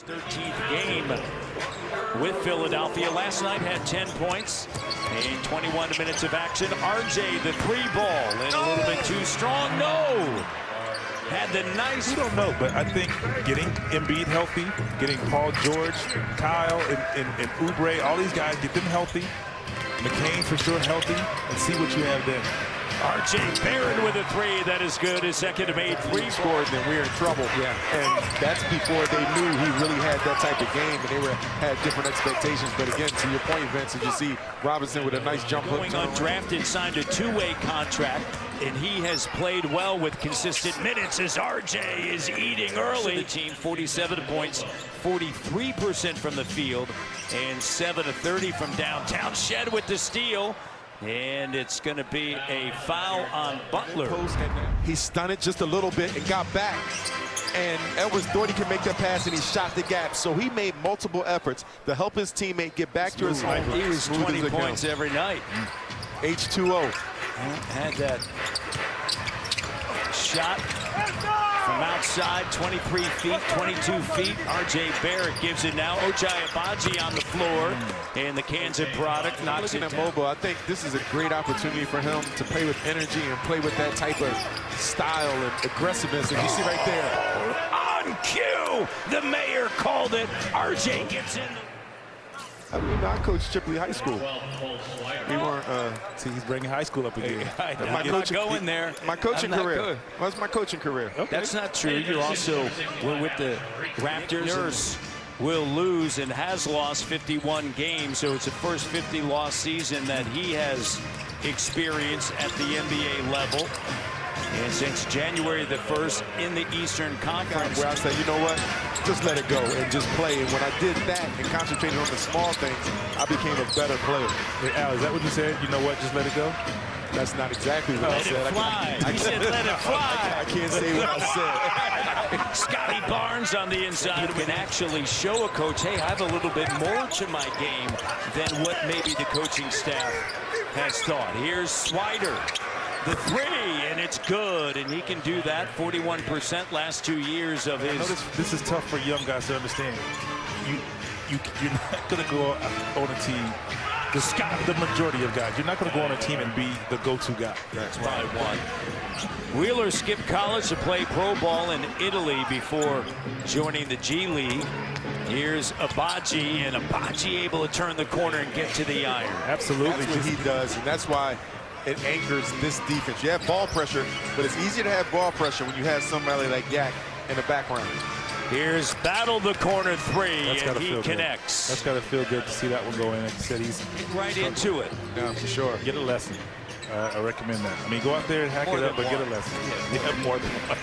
13th game with Philadelphia. Last night had 10 points in 21 minutes of action. RJ, the three ball, and a little bit too strong. No! Had the nice... We don't know, but I think getting Embiid healthy, getting Paul George, Kyle, and Oubre, all these guys, get them healthy. McCain for sure healthy, and see what you have then. RJ Barrett with a three. That is good. His second made three. Scored, then we're in trouble. Yeah. And that's before they knew he really had that type of game, and they had different expectations. But again, to your point, Vince, you see Robinson with a nice jump hook. Going undrafted, signed a two-way contract, and he has played well with consistent minutes as RJ is eating early. The team 47 points, 43% from the field, and 7 of 30 from downtown. Shed with the steal. And it's going to be a foul on Butler. He stunned it just a little bit and got back. And Edwards thought he could make that pass, and he shot the gap. So he made multiple efforts to help his teammate get back to his home. He was 20 points every night. H2O. Had that shot from outside, 23 feet, 22 feet. RJ Barrett gives it now. Ochai Agbaji on the floor, and the Kansas product knocks it down. Mobile, I think this is a great opportunity for him to play with energy and play with that type of style and aggressiveness. And you see right there. On cue, the mayor called it. RJ gets in. I mean, I coached Chipley High School. We weren't. See, he's bringing high school up again. I'm not going there. My coaching career. What's my coaching career? Okay. That's not true. You also were with the Raptors. Nurse will lose and has lost 51 games, so it's the first 50-loss season that he has experienced at the NBA level. And since January the 1st in the Eastern Conference. Where I said, you know what, just let it go and just play. And when I did that and concentrated on the small things, I became a better player. Hey, Al, is that what you said? You know what, just let it go? That's not exactly what I said. He said let it fly. I can't say what I said. Scotty Barnes on the inside can actually show a coach, hey, I have a little bit more to my game than what maybe the coaching staff has thought. Here's Swider. The three, and it's good, and he can do that. 41% last 2 years of his. This is tough for young guys to understand. You're not going to go on a team. The majority of guys, you're not going to go on a team and be the go-to guy. That's probably one. Wheeler skipped college to play pro ball in Italy before joining the G League. Here's Agbaji, and Agbaji able to turn the corner and get to the iron. Absolutely, that's what he does, and that's why it anchors this defense. You have ball pressure, but it's easier to have ball pressure when you have somebody like Yak in the background. Here's Battle the corner three, and he connects. That's got to feel good to see that one go in. Like you said, he's right into it. Yeah, for sure. Get a lesson. I recommend that. I mean, go out there and hack it up, but get a lesson. Yeah, more than one.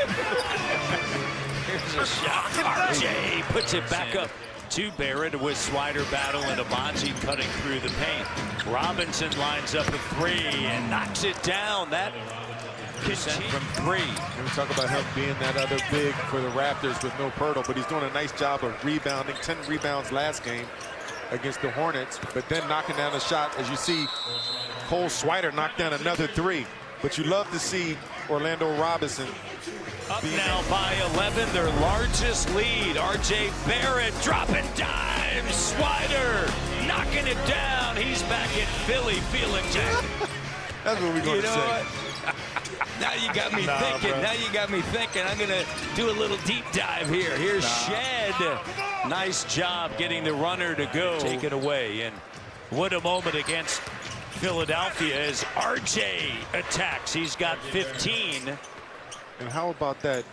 Here's a shot. RJ puts it back up to Barrett with Swider Battle and Agbaji cutting through the paint. Robinson lines up a three and knocks it down. That percent from three. And we talk about him being that other big for the Raptors with no Pirtle, but he's doing a nice job of rebounding. 10 rebounds last game against the Hornets, but then knocking down a shot. As you see, Cole Swider knocked down another three. But you love to see Orlando Robinson up now by 11, their largest lead. RJ Barrett dropping dimes. Swider knocking it down. He's back in Philly feeling jacked. That's what we're going to say. What? Now you got me thinking. Bro. Now you got me thinking. I'm going to do a little deep dive here. Here's Shed. Nice job getting the runner to go. Take it away. And what a moment against Philadelphia as RJ attacks. He's got 15. And how about that?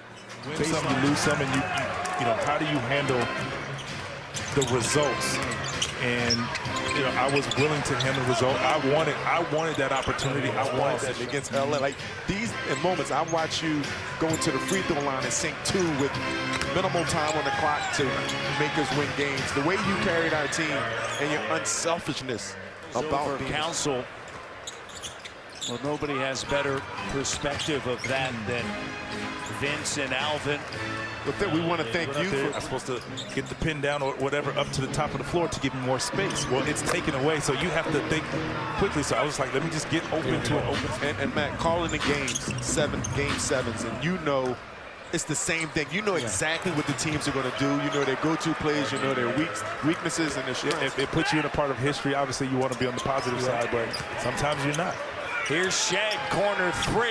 Win some, you lose some, and you know, how do you handle the results? And you know, I was willing to handle the result. I wanted that opportunity. I wanted that against LA. Like these moments, I watch you go into the free throw line and sink two with minimal time on the clock to make us win games. The way you carried our team and your unselfishness about being counsel. Well, nobody has better perspective of that than Vince and Alvin. But we want to thank you for... I'm supposed to get the pin down or whatever up to the top of the floor to give me more space. Well, it's taken away, so you have to think quickly. So I was like, let me just get open to an open. And Matt, calling the games, game sevens, and you know it's the same thing. You know exactly what the teams are going to do. You know their go-to plays. You know their weaknesses and their strengths. It puts you in a part of history. Obviously, you want to be on the positive side, but sometimes you're not. Here's Shag, corner 3,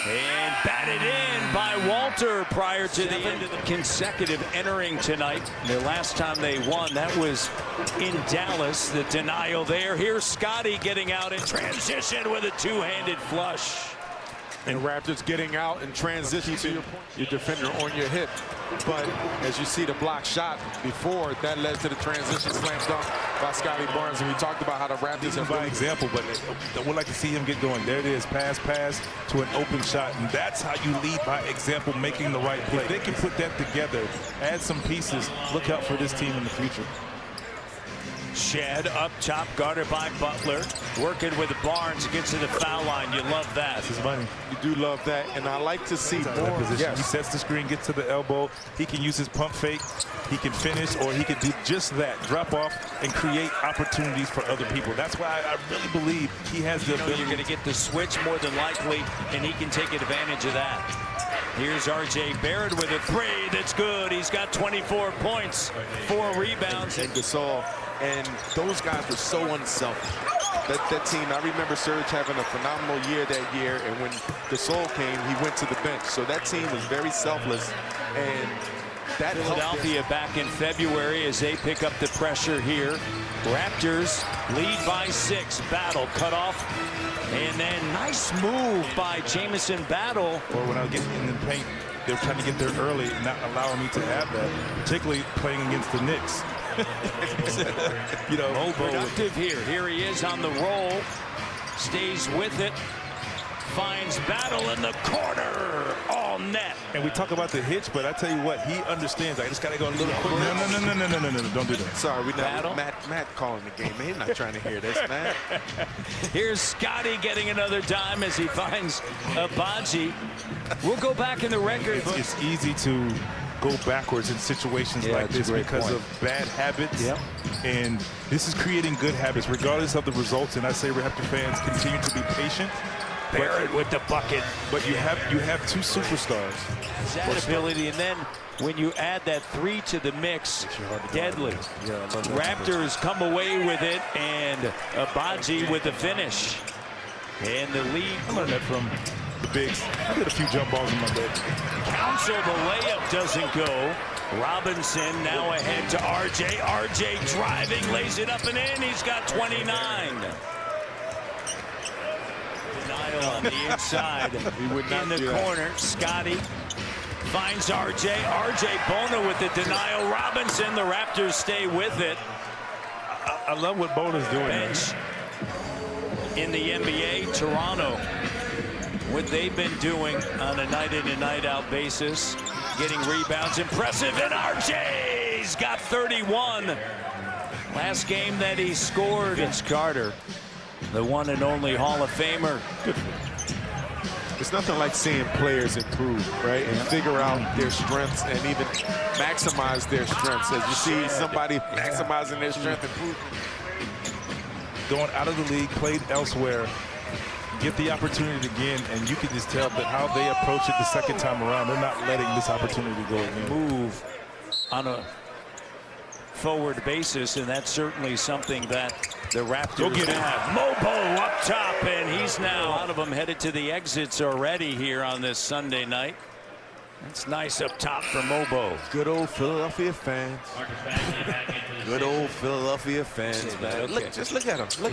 and batted in by Walter prior to the end of the consecutive entering tonight. The last time they won, that was in Dallas. The denial there. Here's Scotty getting out in transition with a two-handed flush. And Raptors getting out and transition to your defender on your hip. But as you see the block shot before, that led to the transition slam dunk by Scotty Barnes. And we talked about how the Raptors have by example, but I would like to see him get going. There it is, pass to an open shot. And that's how you lead by example, making the right play. If they can put that together, add some pieces, look out for this team in the future. Shed up top, guarded by Butler, working with Barnes, gets to the foul line. You love that. That's his money. You do love that, and I like to see more. Yes. He sets the screen, gets to the elbow. He can use his pump fake. He can finish, or he can do just that, drop off and create opportunities for other people. That's why I really believe he has the ability. You're going to get the switch more than likely, and he can take advantage of that. Here's R.J. Barrett with a 3 that's good. He's got 24 points, 4 rebounds. And Gasol, and those guys were so unselfish. That team, I remember Serge having a phenomenal year that year, and when Gasol came, he went to the bench. So that team was very selfless, and that Philadelphia back in February as they pick up the pressure here. Raptors lead by 6. Battle cut off. And then nice move by Jamison Battle. Or when I was getting in the paint, they were trying to get there early, not allowing me to have that, particularly playing against the Knicks. You know, productive here. Here he is on the roll. Stays with it. Finds Battle in the corner. All net. And we talk about the hitch, but I tell you what, he understands. I just got to go a little quick. No, don't do that. Sorry, we not Matt calling the game. Man, he's not trying to hear this, man. Here's Scotty getting another dime as he finds Abaji. We'll go back in the record. It's easy to go backwards in situations like this because of bad habits. Yep. And this is creating good habits, regardless of the results. And I say Raptor fans continue to be patient. Barrett with the bucket. But you have 2 superstars. That ability, and then when you add that 3 to the mix, deadly. Raptors come away with it, and Abaji with the finish. And the lead. I learned that from the bigs. I did a few jump balls in my day. Counsel, the layup doesn't go. Robinson now ahead to RJ. RJ driving, lays it up and in. He's got 29. Denial on the inside. He would not in the corner. Scotty finds RJ. RJ Bona with the denial. Robinson, the Raptors stay with it. I love what Bona's doing. Bench in the NBA, Toronto. What they've been doing on a night in and night out basis, getting rebounds, impressive, and RJ's got 31. Last game that he scored, Vince Carter, the one and only Hall of Famer. It's nothing like seeing players improve, right? And figure out their strengths and even maximize their strengths. As you see somebody maximizing their strength, improving. Going out of the league, played elsewhere, get the opportunity again, and you can just tell that how they approach it the second time around. They're not letting this opportunity go again. Move on a forward basis, and that's certainly something that the Raptors have. Mobo up top, and he's now, a lot of them headed to the exits already here on this Sunday night. That's nice up top for Mobo. Good old Philadelphia fans. Good old Philadelphia fans, man. Okay. Look, just look at him.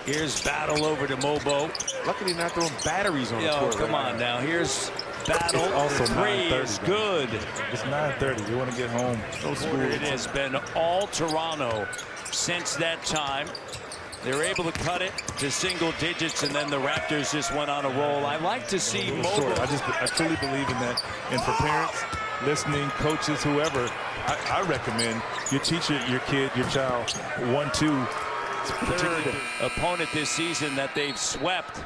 Here's Battle over to Mobo. Luckily not throwing batteries on the court. Come on now. Here's Battle. Also 3 is good. It's 9:30. You want to get home. No school. It has been all Toronto since that time. They were able to cut it to single digits, and then the Raptors just went on a roll. I like to see Mobo. I truly believe in that. And for parents listening, coaches, whoever, I recommend you teach your kid, your child, 1-2. Third opponent this season that they've swept